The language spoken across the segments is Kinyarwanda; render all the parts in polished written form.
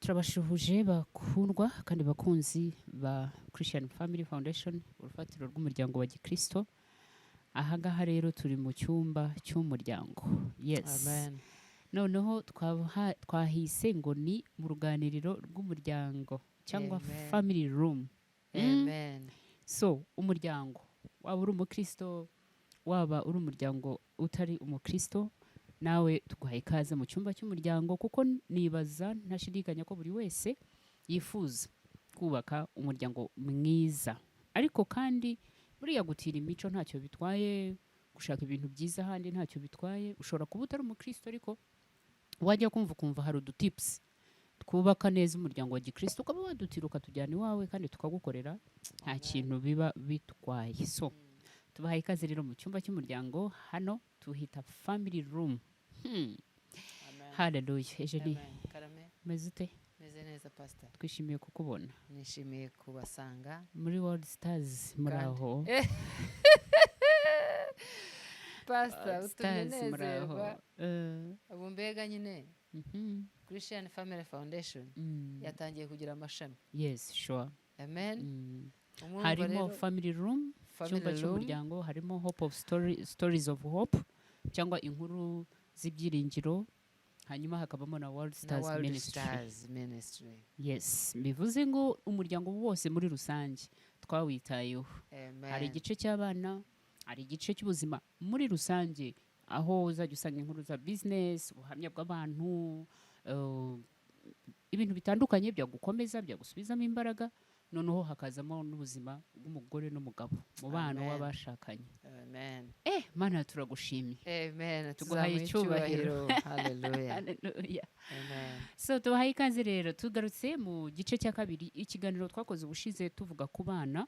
turabashuhuje bakundwa kandi bakunzi ba Christian Family Foundation, urufatiro rw'umuryango wa Gikristo. Ahangaha rero turi mu cyumba cy'umuryango. Yes. Amen. Noneho twahise ngo ni mu ruganiriro rw'umuryango cyangwa Amen. family room. Amen. So umuryango waba uri umukristo waba uri umuryango utari umukristo, nawe tuguhaye ikaze mu cyumba cy'umuryango, kuko nibaza ntashidikanya ko buri wese yifuza kubaka umuryango mwiza. Ariko kandi buriya gutira imico ntacyo bitwaye, gushaka ibintu byiza ahandi ntacyo bitwaye. Ushobora kuba utari umukristo ariko wajya kumva hari udutips twubaka neza umuryango wa Gikristo, ukaba wadutira ukatujyana iwawe kandi tukagukorera, nta kintu biba bitwaye. So tubahaye ikaze rero mu cyumba cy'umuryango, hano tuhita family room. Amen. Hallelujah. Ejeni, Amen. Karame, meze ute? meze neza pastor. Twishimiye kukubona Nishimiye kubasanga. muri World Stars. Muraho Pastor, utumye Stars, muraho. nezerwa. Ubu mbega nyine Christian Family Foundation yatangiye kugira amashami. Yes, sure. Amen. Umwumva Harimo rero, family room, family cyumba room. cy'umuryango, harimo hope of stories of hope cyangwa inkuru z'ibyiringiro, hanyuma hakabamo na World na Stars World Ministry. Stars Ministry. Yes, bivuze ngo umuryango wose muri rusange twawitayeho. Amen. Hari igice cy'abana, hari igice cy'ubuzima muri rusange, aho uzajya usanga inkuru za business, ubuhamya bw'abantu, ibintu bitandukanye byagukomeza, byagusubizamo imbaraga. Noneho hakazamo n'ubuzima bw'umugore n'umugabo, mubano Amen. w'abashakanye. Amen. Mana turagushimiye. Amen. Tuguhaye icyubahiro. Hallelujah. Hallelujah. Amen. So tubahaye ikaze rero, tugarutse mu gice cya kabiri. Ikiganiro twakoze ubushize tuvuga ku bana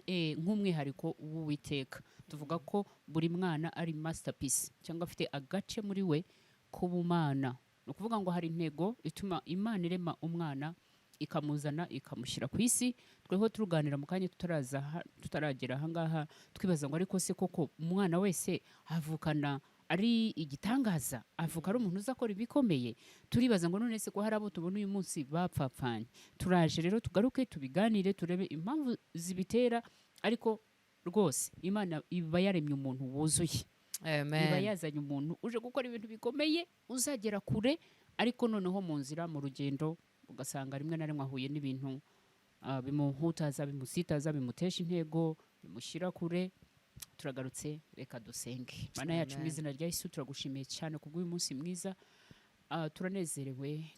nk'umwihariko w'Uwiteka. Tuvuga ko buri mwana ari masterpiece cyangwa afite agace muri we k'ubumana. Ni ukuvuga ngo hari intego ituma Imana irema umwana, ikamuzana ikamushyira ku isi. Tweho turuganira mu kanya tutaragera ahangaha, twibaza ngo ariko se koko umwana wese avukana ari igitangaza, avuka ari umuntu uzakora ibikomeye? Turibaza ngo none se ko hari abo tubona uyu munsi bapfapfanye. Turaje rero tugaruke tubiganire, turebe impamvu zibitera, ariko rwose Imana iba yaremye umuntu wuzuye. Amen. Iba yazanye umuntu uje gukora ibintu bikomeye, uzagera kure, ariko noneho mu nzira, mu rugendo, ugasanga rimwe na rimwe ahuye n'ibintu bimuhutaza, bimusitaza, bimutesha intego, bimushyira kure. Turagarutse, reka dusenge. Mana yacu, mu izina rya Yesu turagushimiye cyane kubw'uyu munsi mwiza. Turanezerewe.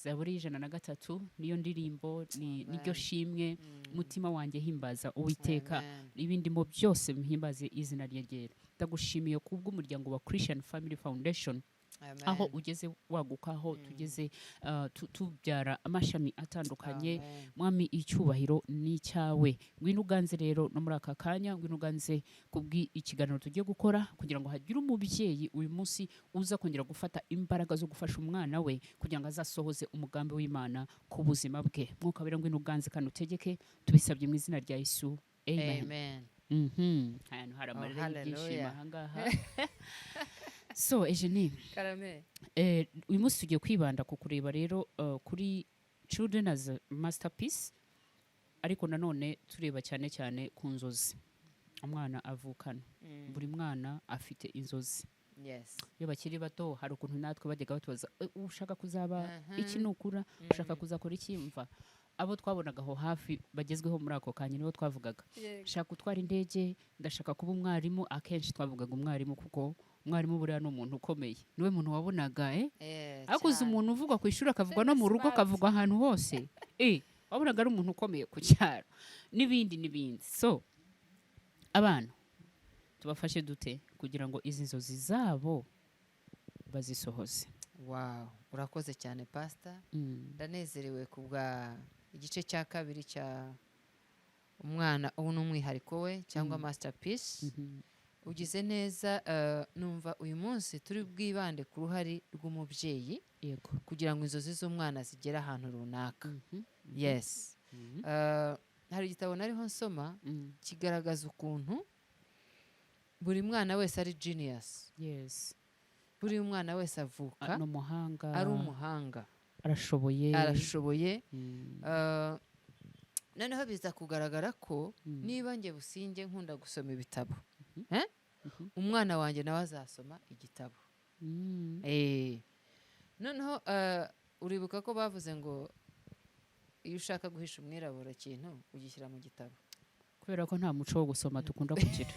Zaburi 103 niyo ndirimbo, niryo shimwe. Mutima wanjye himbaza Uwiteka, Amen. ibindi mo byose muhimbaze izina rye ryera. Ndagushimiye kubw'umuryango wa Christian Family Foundation, Amen. aho ugeze waguka, aho tugeze tubyara amashami atandukanye. Amen. Mwami, icyubahiro ni icyawe. Ngwino uganze rero no muri aka kanya, ngwino uganze kubw'ikiganiro tugiye gukora, kugira ngo hagire umubyeyi uyu munsi uza kongera gufata imbaraga zo gufasha umwana we kugira ngo azasohoze umugambi w'Imana ku buzima bwe. Mwuka wera, ngwino uganze kandi utegeke, tubisabye mu izina rya Yesu. Amen. Amen. Ahantu hari Oh, amarira y'ibyishimo hallelujah. ahangaha. So Eugenie, Karame. uyu munsi tugiye kwibanda ku kureba rero kuri children as a masterpiece, ariko nanone tureba cyane cyane ku nzozi umwana avukana. Buri mwana afite inzozi. Yes. Iyo bakiri bato hari ukuntu natwe bajyaga batubaza, ushaka kuzaba Aha. iki nukura, ushaka kuzakora iki? Mva abo twabonaga aho hafi bagezweho muri ako kanya nibo twavugaga. Shaka gutwara indege, ndashaka kuba umwarimu. Akenshi twavugaga umwarimu, kuko umwarimu buriya ni umuntu ukomeye, niwe muntu wabonaga akuze umuntu uvugwa ku ishuri, akavugwa no mu rugo, akavugwa ahantu hose. Wabonaga ari umuntu ukomeye ku cyaro, n'ibindi. So abana tubafashe dute kugira ngo izi nzozi zabo bazisohoze? Wow, urakoze cyane pastor. Ndanezerewe kubwa igice cya kabiri cya umwana ubu n'umwihariko we cyangwa masterpiece. Ugize neza. Numva uyu munsi turi bwibande ku ruhare rw'umubyeyi, Yego. kugira ngo inzozi z'umwana zigere ahantu runaka. Yes. Hari igitabo nariho nsoma kigaragaza ukuntu buri mwana wese ari genius. Yes. Buri mwana wese avuka n'umuhanga, ari umuhanga. arashoboye. Noneho biza kugaragara ko niba njye Businge nkunda gusoma ibitabo, umwana wanjye nawe azasoma igitabo. Noneho uribuka ko bavuze ngo iyo ushaka guhisha umwirabura ikintu ugishyira mu gitabo, kubera ko nta muco wo gusoma dukunda kugira.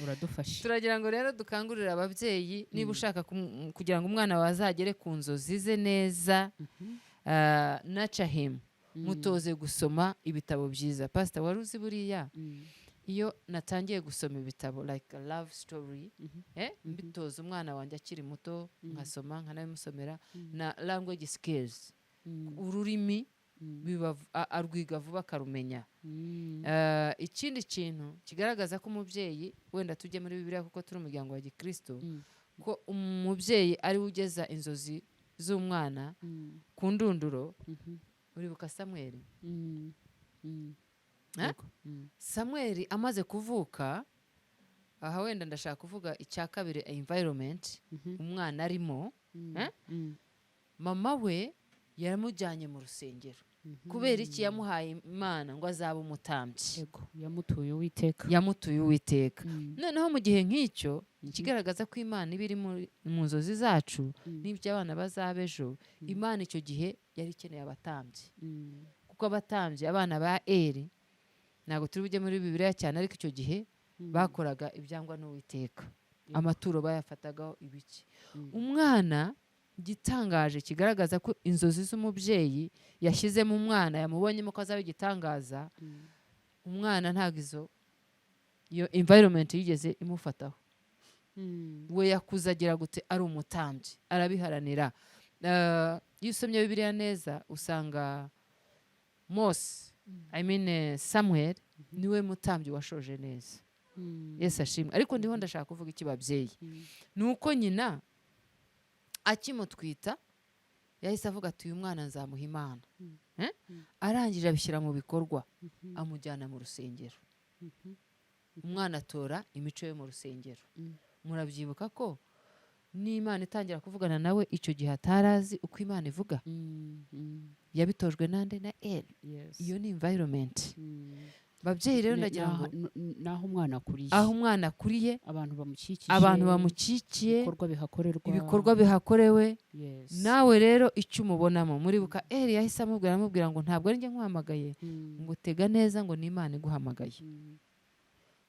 Uradufasha. Turagira ngo rero dukangurire ababyeyi, niba ushaka kugira ngo umwana wawe azagere ku nzozi ze neza, nurture him, mutoze gusoma ibitabo byiza. Pastor, wari uzi buriya iyo natangiye gusoma ibitabo like a love story, mbitoza umwana wanjye akiri muto, nkasoma nkanabimusomera, na language skills, ururimi arwiga vuba akarumenya. Ikindi kintu kigaragaza ko umubyeyi, wenda tujye muri Bibiliya kuko turi umuryango wa Gikristo, ko umubyeyi ari we ugeza inzozi z'umwana ku ndunduro. Uribuka Samweli? Samweli amaze kuvuka, aha wenda ndashaka kuvuga icya kabiri, environment umwana arimo. Mama we yaramujyanye mu rusengero. Kubera iki? Yamuhaye Imana ngo azabe umutambyi. Yamutuye Uwiteka. Noneho mu gihe nk'icyo, kigaragaza ko Imana iba iri mu nzozi zacu n'ibyo abana bazaba ejo. Imana icyo gihe yari ikeneye abatambyi, kuko abatambyi, abana ba Eli, ntabwo turi bujye muri Bibiliya cyane, ariko icyo gihe bakoraga ibyangwa n'Uwiteka. Amaturo bayafatagaho ibiki. Umwana, gitangaje kigaragaza ko inzozi z'umubyeyi yashyize mu mwana, yamubonyemo ko azaba igitangaza, umwana ntabwo iyo environment yigeze imufataho. We yakuze agira gute? Ari umutambyi, arabiharanira. Iyo usomye Bibiliya neza usanga Samuel niwe mutambyi washoje neza. Yesu ashimwe. Ariko ndiho ndashaka kuvuga iki babyeyi, ni uko nyina akimutwita yahise avuga ati uyu mwana nzamuha Imana. Arangije abishyira mu bikorwa, amujyana mu rusengero. Umwana atora imico yo mu rusengero. Murabyibuka ko n'Imana itangira kuvugana nawe icyo gihe atarazi uko Imana ivuga. Yabitojwe nande? Na Eli. Iyo ni environment. Babyeyi rero ndagira ngo naho umwana akuriye, aho umwana akuriye, abantu bamukikiye, ibikorwa bihakorewe, nawe rero icyo umubonamo. Muribuka Eli yahise amubwira ngo ntabwo ari njye nkuhamagaye, ngo tega neza ngo ni Imana iguhamagaye.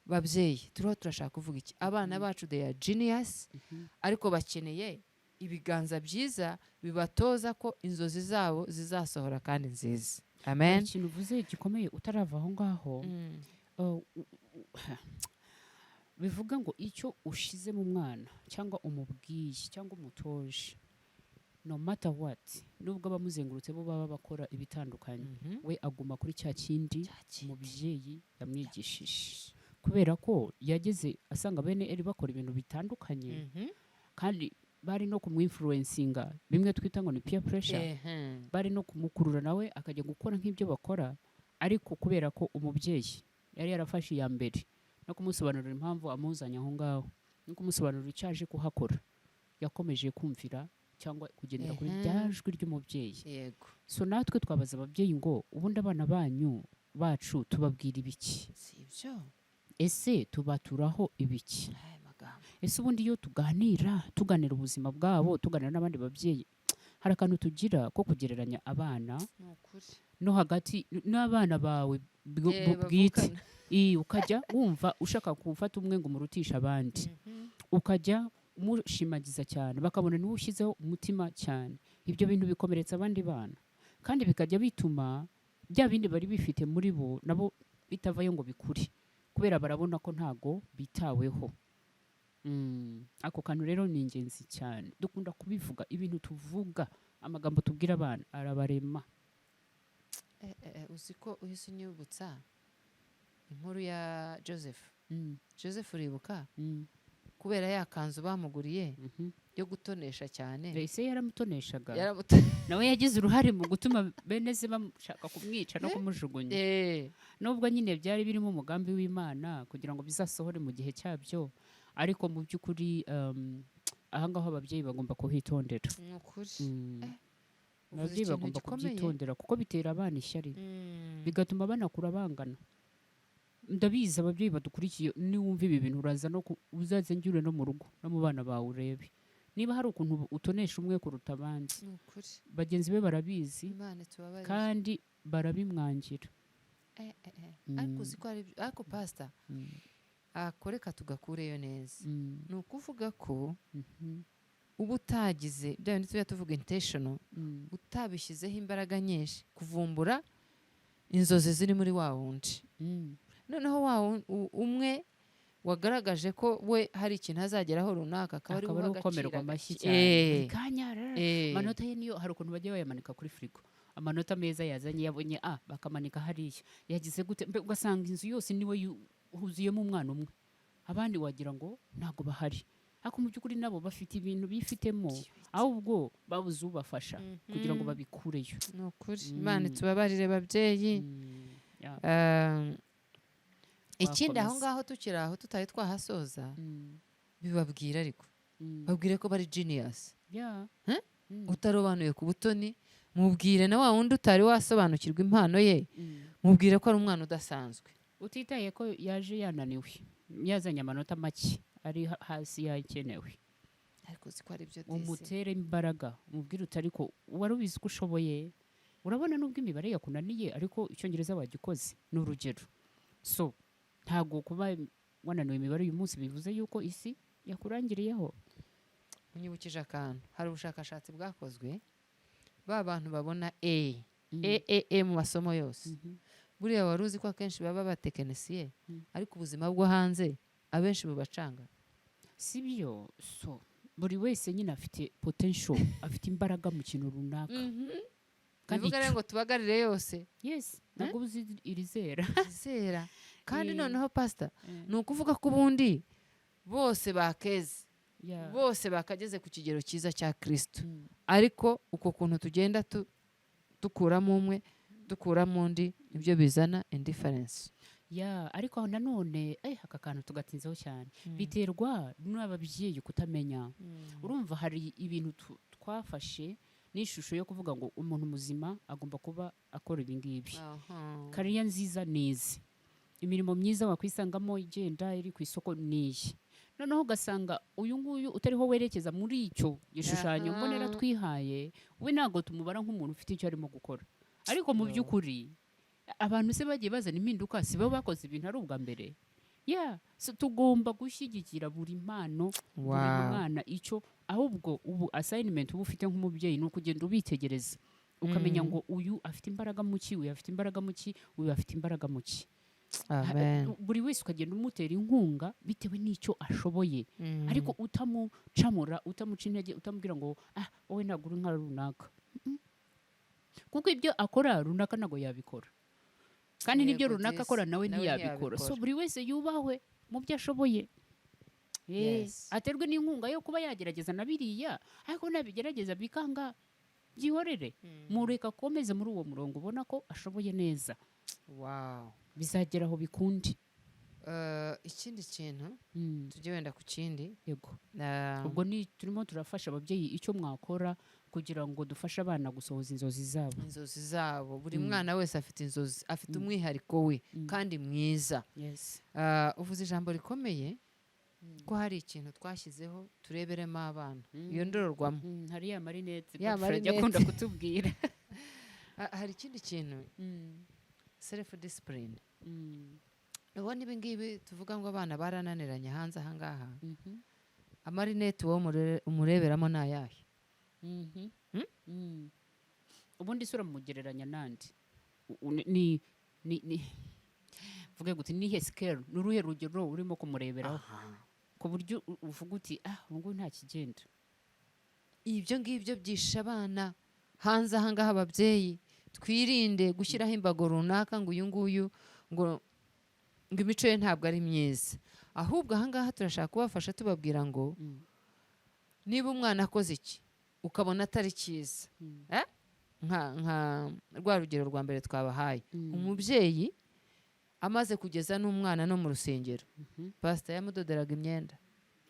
Babyeyi turiho turashaka kuvuga iki? Abana bacu they are genius, ariko bakeneye ibiganza byiza bibatoza ko inzozi zabo zizasohora kandi nziza. Amen. Ikintu uvuze gikomeye utarava aho ngaho, bivuga ngo icyo ushize mu mwana cyangwa umubwiye cyangwa umutoje, no matter what, nubwo abamuzengurutse bo baba bakora ibitandukanye, we aguma kuri cya kindi umubyeyi yamwigishije, kubera ko yageze asanga bene Eli bakora ibintu bitandukanye, kandi bari no kumwinfluencinga, bimwe twita ngo ni peer pressure. Bari no kumukurura nawe akajya gukora nk'ibyo bakora, ariko kubera ko umubyeyi yari yarafashe iya mbere no kumusobanurira impamvu amuzanye aho ngaho, no kumusobanurira icyo aje kuhakora, yakomeje kumvira cyangwa kugendera kuri rya jwi ry'umubyeyi. So natwe twabaza ababyeyi ngo ubundi abana bacu tubabwira ibiki? Ese tubaturaho ibiki? Ese ubundi iyo tuganira ubuzima bwabo, tuganira n'abandi babyeyi, hari akantu tugira ko kugereranya abana no hagati n'abana bawe bwite. Ukajya wumva ushaka gufata umwe ngo umurutisha abandi, ukajya umushimagiza cyane, bakabona niwe ushyizeho umutima cyane. Ibyo bintu bikomeretsa abandi bana, kandi bikajya bituma bya bindi bari bifite muri bo nabo bitavayo ngo bikure, kubera barabona ko ntago bitaweho. Ako kantu rero ni ingenzi cyane, dukunda kubivuga. Ibintu tuvuga, amagambo tubwira abana arabarema. Uzi ko uhise unyibutsa inkuru ya Joseph uribuka? Kubera ya kanzu bamuguriye yo gutonesha cyane, ese yaramutoneshaga, nawe yagize uruhare mu gutuma bene ze bashaka kumwica no kumujugunya. Nubwo nyine byari birimo umugambi w'Imana kugira ngo bizasohore mu gihe cyabyo, ariko mu by'ukuri ahangaho ababyeyi bagomba kuhitondera. uvuze ababyeyi ikintu bagomba gikomeye. kubyitondera kuko bitera abana ishyari Mm. bigatuma banakura bangana. Ndabizi ababyeyi badukurikiye niwumva ibi bintu uraza uzaze njyure no mu rugo no mu bana bawe urebe niba hari ukuntu utonesha umwe kuruta abandi. Ni ukuri. bagenzi be barabizi Imana itubabarire. kandi barabimwangira. ariko uzi ko ariko pastor akoreka tugakureyo neza. ni ukuvuga ko uba utagize bya bindi tujya tuvuga intentional, utabishyizeho imbaraga nyinshi kuvumbura inzozi ziri muri wa wundi. noneho umwe wagaragaje ko we hari ikintu azageraho runaka akaba ari gukomerwa amashyi agaciro. cyane kanyara amanota ye niyo hari ukuntu bajya bayamanika kuri firigo. amanota meza yazanye yabonye bakamanika hariya yagize gute ugasanga inzu yose niwe huzuyemo umwana umwe abandi wagira ngo ntago bahari ariko mu by'ukuri nabo bafite ibintu bifitemo ahubwo babuze ubafasha kugira ngo babikureyo. ni ukuri. Imana itubabarire babyeyi. ikindi aho ngaho tukiri aho tutari twahasoza bibabwira ariko babwire ko bari genius. utarobanuye ku butoni mubwire na wa wundi utari wasobanukirwa impano ye mubwire ko ari umwana udasanzwe utitaye ko yaje yananiwe yazanye amanota make ari hasi yakenewe ariko uzi ko ari byo umutere imbaraga mubwire utari ko wari ubizi ko ushoboye. urabona nubwo imibare yakunaniye ariko icyongereza wagikoze ni urugero. so ntago kuba wananiwe imibare uyu munsi bivuze yuko isi yakurangiriyeho. unyibukije akantu hari ubushakashatsi bwakozwe ba bantu babona mu masomo yose buriya wari uzi ko akenshi baba batekinisiye ariko ubuzima bwo hanze abenshi bubacanga si byo. so buri wese nyine afite potential afite imbaraga mu kintu runaka bivuga rero ngo tubagarire yose. yes ntabwo uzi irizera kandi noneho pastor ni ukuvuga ko ubundi bose bakeze bose bakageze ku kigero cyiza cya Kristo ariko uko kuntu tugenda dukuramo umwe dukuramo undi nibyo bizana indifference. ariko aho nanone aka kantu tugatinzeho cyane biterwa n'ababyeyi kutamenya. urumva hari ibintu twafashe n'ishusho yo kuvuga ngo umuntu muzima agomba kuba akora ibi ngibi. kariya nziza nizi imirimo myiza wakwisangamo igenda iri ku isoko niyi. noneho ugasanga uyu nguyu utariho werekeza muri icyo gishushanyo mbonera twihaye we ntabwo tumubara nk'umuntu ufite icyo arimo gukora. ariko mu by'ukuri abantu se bagiye bazana impinduka si bo bakoze ibintu ari ubwa mbere. so tugomba gushyigikira buri mpano buri mwana icyo ahubwo ubu assignment uba ufite nk'umubyeyi ni ukugenda ubitegereza ukamenya ngo uyu afite imbaraga mu ki uyu afite imbaraga mu ki uyu afite imbaraga mu ki. buri wese ukagenda umutera inkunga bitewe n'icyo ashoboye ariko utamucamura utamuca intege utamubwira ngo wowe ntabwo uri nka runaka kuko ibyo akora runaka ntabwo yabikora kandi n'ibyo runaka akora nawe ntiyabikora. so buri wese yubahwe mu byo ashoboye. aterwe n'inkunga yo kuba yagerageza na biriya ariko nabigerageza bikanga byihorere mureka akomeze muri uwo murongo ubona ko ashoboye neza. bizagera aho bikundi. ikindi kintu tujye wenda ku kindi. yego ubwo turimo turafasha ababyeyi icyo mwakora kugira ngo dufashe abana gusohoza inzozi zabo. buri mwana wese afite inzozi afite umwihariko we kandi mwiza. uvuze ijambo rikomeye ko hari ikintu twashyizeho tureberemo abana iyo ndororwamo hari ya marinete ajya akunda kutubwira. hari ikindi kintu self discipline. ubona ibi ngibi tuvuga ngo abana barananiranye hanze aha ngaha amarinete uwo umureberamo ni ayahe? ubundi isura mugereranya nandi vuga gute nihe scale n'uruhe rugero urimo kumureberaho ku buryo uvuga uti ubu nta kigenda. ibyo ngibyo byishe abana hanze aha ngaha. ababyeyi twirinde gushyiraho imbago runaka ngo uyu nguyu ngo imico ye ntabwo ari myiza. ahubwo aha ngaha turashaka kubafasha tubabwira ngo niba umwana akoze iki ukabona atari cyiza nka rwa rugero rwa mbere twabahaye umubyeyi amaze kugeza n'umwana no mu rusengero pastor yamudoderaga imyenda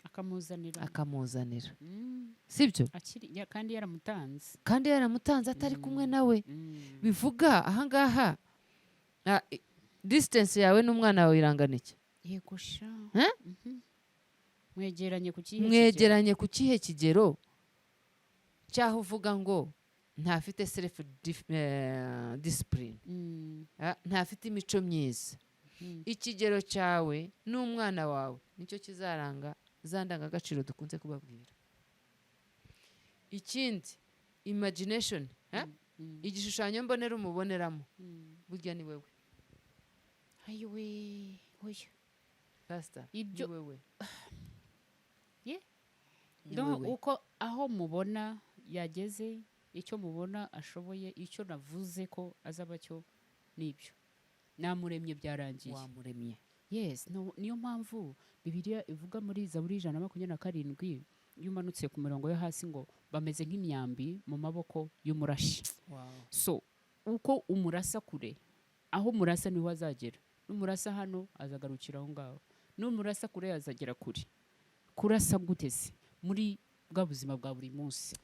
akamuzanira sibyo kandi yaramutanze kandi yaramutanze atari kumwe nawe. Bivuga ahangaha distance yawe n'umwana wawe irangana iki? yego sha Eh? mwegeranye ku kihe kigero cyaho uvuga ngo ntafite self discipline, ntafite imico myiza. Ikigero cyawe n'umwana wawe nicyo kizaranga za ndangagaciro dukunze kubabwira. Ikindi imagination, igishushanyo mbonera umuboneramo burya ni wewe. ayiwe oya Pastor, ibyo ni wewe. Ni no wewe. uko aho mubona yageze, icyo mubona ashoboye, icyo navuze ko azaba cyo nibyo namuremye byarangiye. Wamuremye. Yes, niyo mpamvu Bibiliya ivuga muri Zaburi 127 iyo umanutse ku mirongo yo hasi ngo bameze nk'imyambi mu maboko y'umurashi. Wow. So uko umurasa kure, aho umurasa niho azagera. N'umurasa hano azagarukira aho ngaho, n'umurasa kure azagera kure. Kurasa gutese muri bwa buzima bwa buri munsi,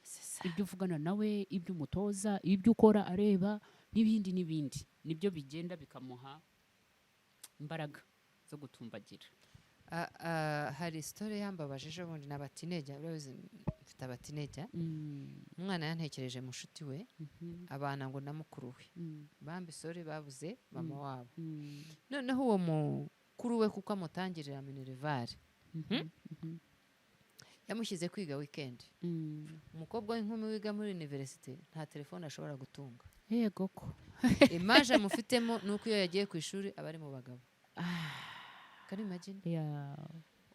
ibyo uvugana nawe, ibyo umutoza, ibyo ukora areba, n'ibindi nibyo bigenda bikamuha imbaraga zo gutumbagira. Hari story yambabaje ejo bundi n'abatineja, mfite abatineja. Umwana yantekereje mushuti we abana ngo na mukuru we bambi story babuze mama wabo. Noneho uwo mukuru we kuko amutangirira minerivare yamushyize kwiga weekend. Umukobwa w'inkumi wiga muri university nta telefone ashobora gutunga. Yego ko Image amufitemo nuko iyo yagiye ku ishuri aba ari mu bagabo. Can you imagine?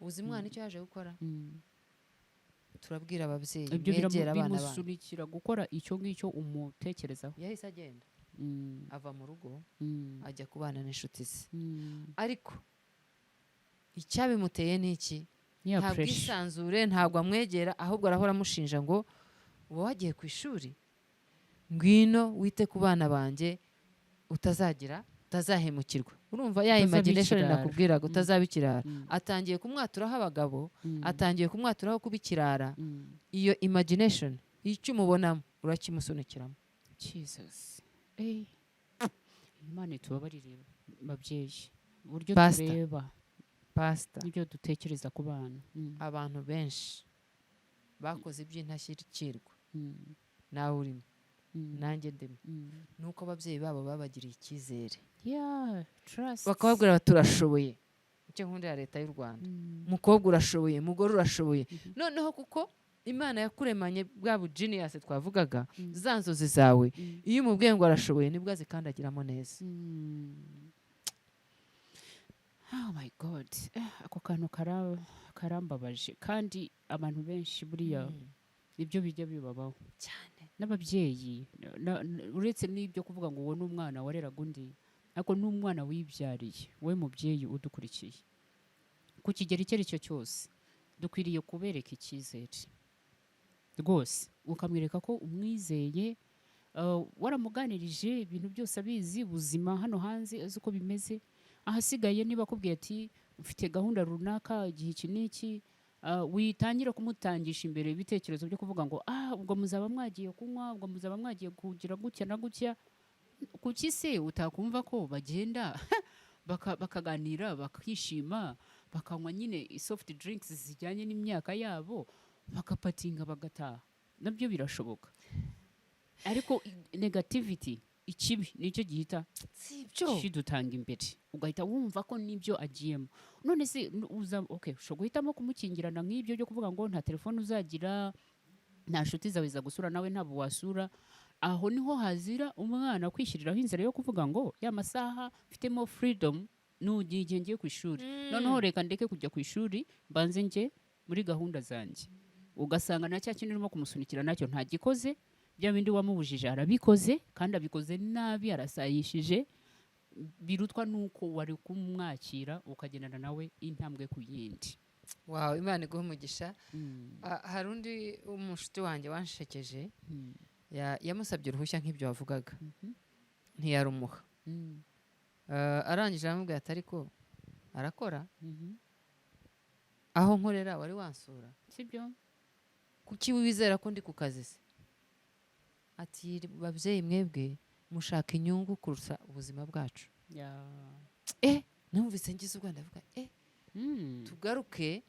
Uzi mwana icyo yaje gukora? Turabwira ababyeyi mwegera abana bana. Bimusunikira gukora icyo ngicyo umutekerezaho. Yahise agenda ava mu rugo ajya kubana n'inshuti ze. Ariko icyabimuteye ni iki? Ntabwo isanzure, ntabwo amwegera, ahubwo arahora amushinja ngo uba wagiye ku ishuri, ngwino wite ku bana banjye utazahemukirwa. Urumva ya imagination nakubwiraga utazaba ikirara. Atangiye kumwaturaho abagabo, atangiye kumwaturaho kuba ikirara. Iyo imagination icyo umubonamo urakimusunikiramo. Jesus. Imana itubabarire babyeyi, uburyo Pastor. tureba Pastor, ibyo dutekereza ku bana. abantu benshi bakoze iby'intashyikirwa, nawe urimo, nanjye ndimo. Nuko ababyeyi babo babagiriye icyizere, Trust. bakababwira bati turashoboye. Icyo nkunda ya leta y'u Rwanda, mukobwa urashoboye, mugore urashoboye. Noneho kuko Imana yakuremanye bwa bugenius twavugaga, za nzozi zawe, iyo umubwiye ngo arashoboye nibwo azikandagiramo neza. Oh my God, ako kantu karambabaje. Kandi abantu benshi buriya ibyo bijya bibabaho Cyane. n'ababyeyi, uretse n'ibyo kuvuga ngo wowe n'umwana wareraga undi, ariko n'umwana wibyariye, wowe mubyeyi udukurikiye, ku kigero icyo ari cyo cyose dukwiriye kubereka icyizere rwose, ukamwereka ko umwizeye, waramuganirije ibintu byose abizi, ubuzima hano hanze azi uko bimeze. Ahasigaye niba akubwiye ati ufite gahunda runaka igihe iki n'iki, witangira kumutangisha imbere ibitekerezo byo kuvuga ngo ubwo muzaba mwagiye kunywa, ubwo muzaba mwagiye kugira gutya na gutya. Kuki se utakumva ko bagenda bakaganira, bakishima, bakanywa nyine soft drinks zijyanye n'imyaka yabo, bakapatinga bagataha? Nabyo birashoboka. Ariko negativity, ikibi nicyo gihita kidutanga imbere, ugahita wumva ko nibyo agiyemo. None se ushobora guhitamo kumukingirana nk'ibyo byo kuvuga ngo nta telefone uzagira, nta nshuti zawe zagusura, nawe ntabwo wasura. Aho niho hazira umwana kwishyiriraho inzira yo kuvuga ngo ya masaha mfitemo freedom n'ugiye ngiye ku ishuri, noneho reka ndeke kujya ku ishuri mbanze njye muri gahunda zanjye. Ugasanga na cya kintu urimo kumusunikira nacyo ntagikoze, bya bindi wamubujije arabikoze, kandi abikoze nabi, arasayishije. Birutwa nuko wari kumwakira ukagendana nawe intambwe ku yindi. Wow, Imana iguhe umugisha. Hari undi umushuti wanjye wanshekeje, yamusabye uruhushya nk'ibyo wavugaga, ntiyarumuha. Arangije aramubwira ati ariko arakora aho nkorera wari wansura, sibyo? kuki wizera ko ndi ku kazi se? Ati babyeyi mwebwe mushaka inyungu kurusha ubuzima bwacu. Numvise ngize ubwo ndavuga tugaruke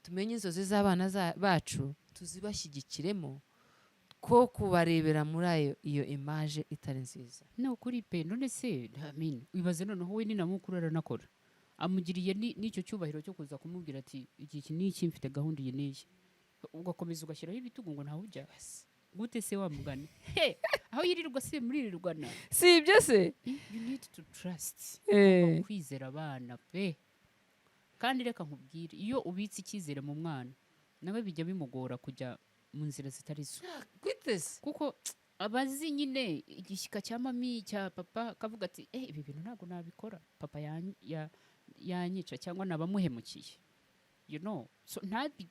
tumenye inzozi z'abana bacu tuzibashyigikiremo ko kubarebera muri iyo image itari nziza. No kuri pe none se wibaze noneho we ni na mukuru aranakora amugiriye n'icyo cyubahiro cyo kuza kumubwira ati iki n'iki mfite gahunda iyi n'iyi, ugakomeza ugashyiraho ibitugu ngo ntawe ujya gute se wamugana aho yirirwa se muririrwana si ibyo se. You need to trust kwizera abana pe. Kandi reka nkubwire, iyo ubitse icyizere mu mwana nawe bijya bimugora kujya mu nzira zitari zo, kuko abazi nyine igishyika cya mami cya papa kavuga ati ibi bintu ntabwo nabikora, papa yanyica cyangwa nabamuhemukiye, you know. So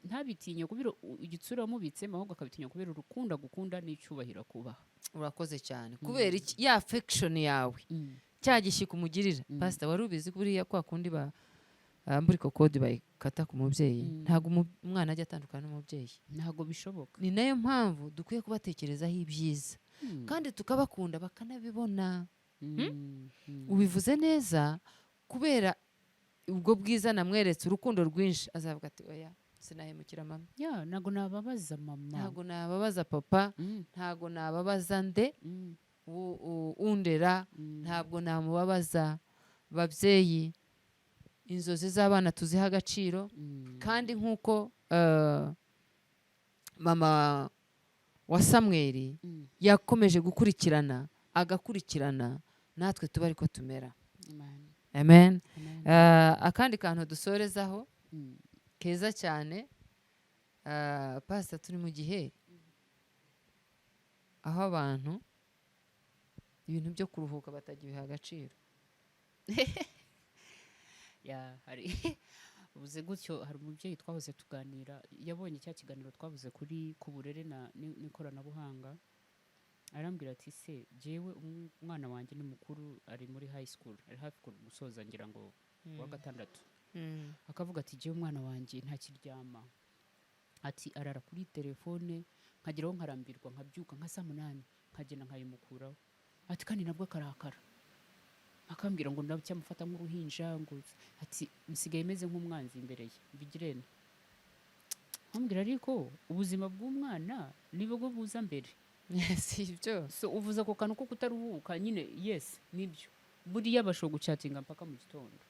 ntabitinye kubera igitsura mubitsemo, ahubwo akabitinya kubera urukundo agukunda n'icyubahiro kubaha. Urakoze cyane kubera ya affection yawe cya gishyika umugirira. Pastor wari ubizi buriya kwa kundi muri kokodi bayikata ku mubyeyi ntabwo umwana ajya atandukana n'umubyeyi, ntabwo bishoboka. Ni nayo mpamvu dukwiye kubatekerezaho ibyiza kandi tukabakunda bakanabibona. Ubivuze neza kubera ubwo bwiza namweretse urukundo rwinshi, azavuga ati oya sinahemukira mama, ntabwo nababaza mama, ntabwo nababaza papa, ntabwo nababaza nde undera, ntabwo namubabaza. Babyeyi, inzozi z'abana tuziha agaciro, kandi nk'uko mama wa Samweli yakomeje gukurikirana agakurikirana, natwe tuba ariko tumera. Amen. Akandi kantu dusorezaho keza cyane, Pastor, turi mu gihe aho abantu ibintu byo kuruhuka batagibiha agaciro. Hari ubuze gutyo, hari umubyeyi twahoze tuganira yabonye cya kiganiro twavuze kuri ku burere n'ikoranabuhanga, arambwira ati se jewe umwana wanjye ni mukuru, ari muri high school, ari hafi gusoza ngira ngo wa gatandatu. Akavuga ati jewe umwana wanjye ntakiryama, ati arara kuri telefone, nkageraho nkarambirwa nkabyuka nka saa 8 nkagenda nkayimukuraho, ati kandi nabwo akarakara akambwira ngo ndacyamufata nk'uruhinja, ngo ati nsigaye meze nk'umwanzi imbere ye, mbigirene. Ambwira ariko ubuzima bw'umwana nibwo buza mbere. Si ibyo. So uvuza ko kantu ko kutaruhuka nyine, yes nibyo, buriya bashobora gucatinga mpaka mu gitondo,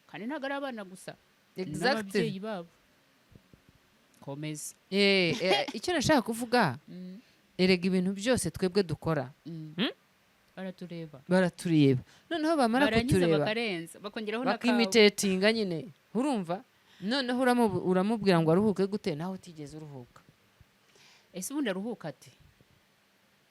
kandi ntabwo ari abana gusa, n'ababyeyi babo. Komeza. Icyo nashaka kuvuga, erega ibintu byose twebwe dukora baratureba, noneho bamara kutureba bakarenza bakongeraho bakimitatinga nyine, urumva. Noneho uramubwira ngo aruhuke gute naho utigeze uruhuka. Ese ubundi aruhuka ate?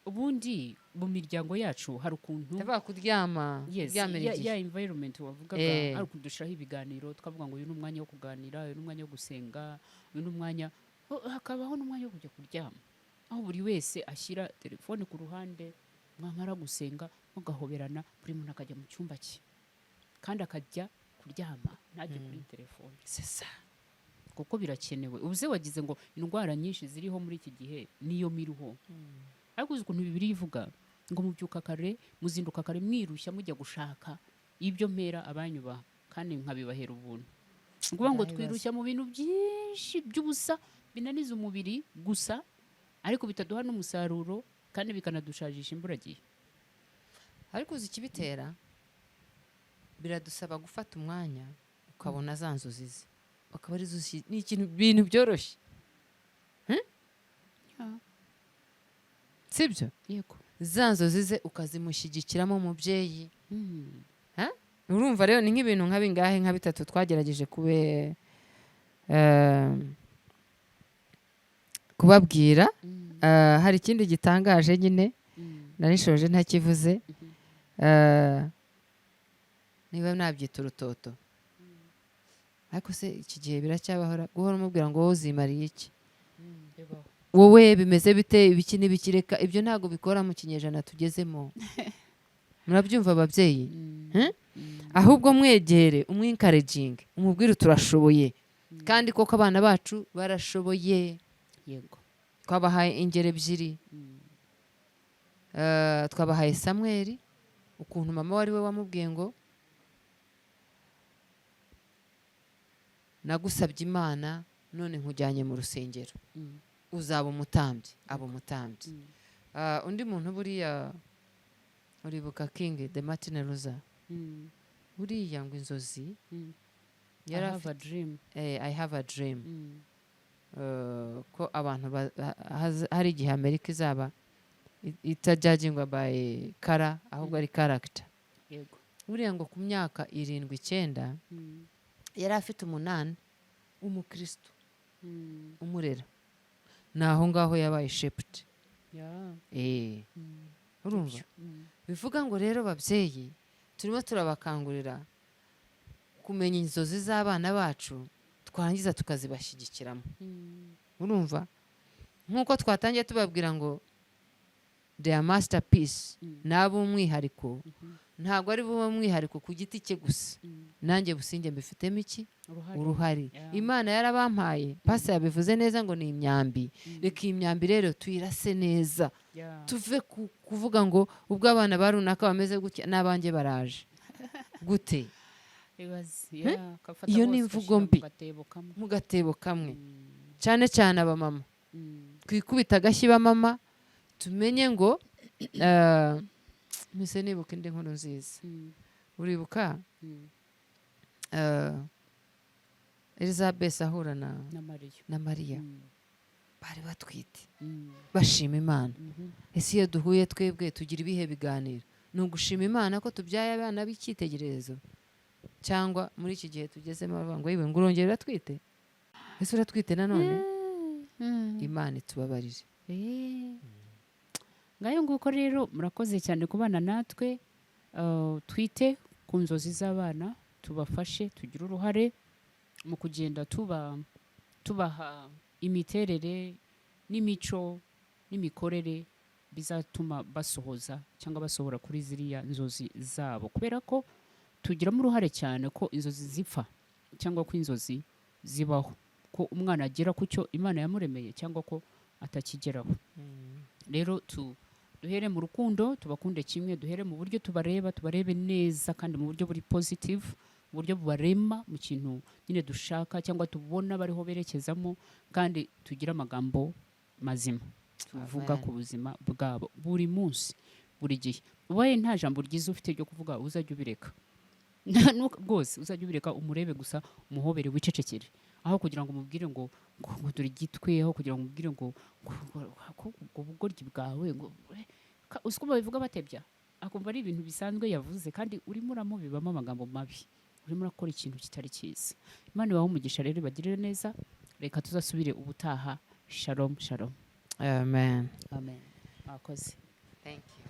Ubundi mu miryango yacu hari ukuntu tava kuryama, ya environment wavugaga, ari kudushiraho ibiganiro tukavuga ngo uyu ni umwanya wo kuganira, uyu ni umwanya wo gusenga, uyu ni umwanya, hakabaho n'umwanya wo kujya kuryama, aho buri wese ashyira telefone ku ruhande, mwamara gusenga mugahoberana, buri muntu akajya mu cyumba cye kandi akajya kuryama ntajye kuri telefone. Sesa kuko birakenewe. Ubuze wagize ngo indwara nyinshi ziriho muri iki gihe niyo miruho. Ariko uzi ukuntu Bibiliya ivuga ngo mubyuka kare, muzinduka kare, mwirushya mujya gushaka ibyo mpera abanyubaha kandi nkabibahera ubuntu. Nguvuga ngo twirushya mu bintu byinshi by'ubusa binaniza umubiri gusa, ariko bitaduha n'umusaruro kandi bikanadushajisha imburagihe. Ariko uzi ikibitera, biradusaba gufata umwanya ukabona za nzozi ze, akaba ari zuzi, ni ikintu bintu byoroshye. Sibyo? Yego. Za nzozi ze ukazimushyigikiramo umubyeyi. Urumva rero ni nk'ibintu nka bingahe, nka 3 twagerageje kubabwira. Hari ikindi gitangaje nyine narishoje ntakivuze, niba nabyita urutoto. Ariko se iki gihe biracyabahora guhora umubwira ngo wowe uzimariye iki, wowe bimeze bite, ibiki n'ibikireka, ibyo ntago bikora mu kinyejana tugezemo. Murabyumva ababyeyi? Ahubwo mwegere, umwinkarejinge, umubwire turashoboye kandi koko abana bacu barashoboye. Yego. twabahaye ingero ebyiri. Twabahaye Samweli, ukuntu mama wari we wamubwiye ngo nagusabye Imana none nkujyanye mu rusengero, uzaba umutambyi, aba umutambyi. Undi muntu buriya uribuka King de Martin Luther, buriya ngo inzozi I have a dream. I have a dream. Ko abantu hari igihe Amerika izaba itajajingwa by kara ahubwo ari character. Yego. Buriya ngo ku myaka 7-9 yari afite 8 umukristo umurera, naho ngaho yabaye shepherd. Urumva, bivuga ngo rero babyeyi turimo turabakangurira kumenya inzozi z'abana bacu, twarangiza tukazibashyigikiramo. Urumva, nk'uko twatangiye tubabwira ngo their masterpiece nabo umwihariko, ntabwo ari bo umwihariko ku giti cye gusa, nanjye Businge mbifitemo iki uruhari. Imana yarabampaye, pastor yabivuze neza ngo ni imyambi. Reka iyi myambi rero tuyirase neza, tuve kuvuga ngo ubwo abana barunaka bameze gutya n'abanjye baraje gute. Iyo ni imvugo mbi mu gatebo kamwe. Cyane cyane abamama twikubita agashyi bamama, tumenye ngo mise nibuka indi nkuru nziza. Uribuka Elizabeth ahura na Mariya, bari batwite bashima Imana. Ese iyo duhuye twebwe tugira ibihe biganiro? Ni ugushima Imana ko tubyaye abana b'icyitegererezo, cyangwa muri iki gihe tugezemo bavuga ngo yiwe ngo urongera uratwite, ese uratwite nanone? Imana itubabarire. Ngayo nguko rero murakoze cyane kubana natwe. Twite ku nzozi z'abana, tubafashe, tugire uruhare mu kugenda tubaha imiterere n'imico n'imikorere bizatuma basohoza cyangwa basohora kuri ziriya nzozi zabo, kubera ko tugiramo uruhare cyane ko inzozi zipfa cyangwa ko inzozi zibaho, ko umwana agera ku cyo Imana yamuremeye cyangwa ko atakigeraho. Rero duhere mu rukundo, tubakunde kimwe, duhere mu buryo tubarebe neza kandi mu buryo buri positive, mu buryo bubarema mu kintu nyine dushaka cyangwa tubona bariho berekezamo, kandi tugire amagambo mazima tuvuga ku buzima bwabo buri munsi, buri gihe. Ubaye nta jambo ryiza ufite ryo kuvuga, uzajya ubireka rwose, uzajya ubireka, umurebe gusa, umuhobere, wicecekere, aho kugira ngo umubwire ngo dore igitwe, aho kugira ngo umubwire ngo ubwo bugoryi bwawe, ngo uko babivuga batebya, akumva ari ibintu bisanzwe yavuze, kandi urimo uramubibamo amagambo mabi, urimo urakora ikintu kitari cyiza. Imana ibahe umugisha rero, ibagirire neza. Reka tuzasubire ubutaha. Shalom shalom. Amen. Amen. Akoze. Thank you.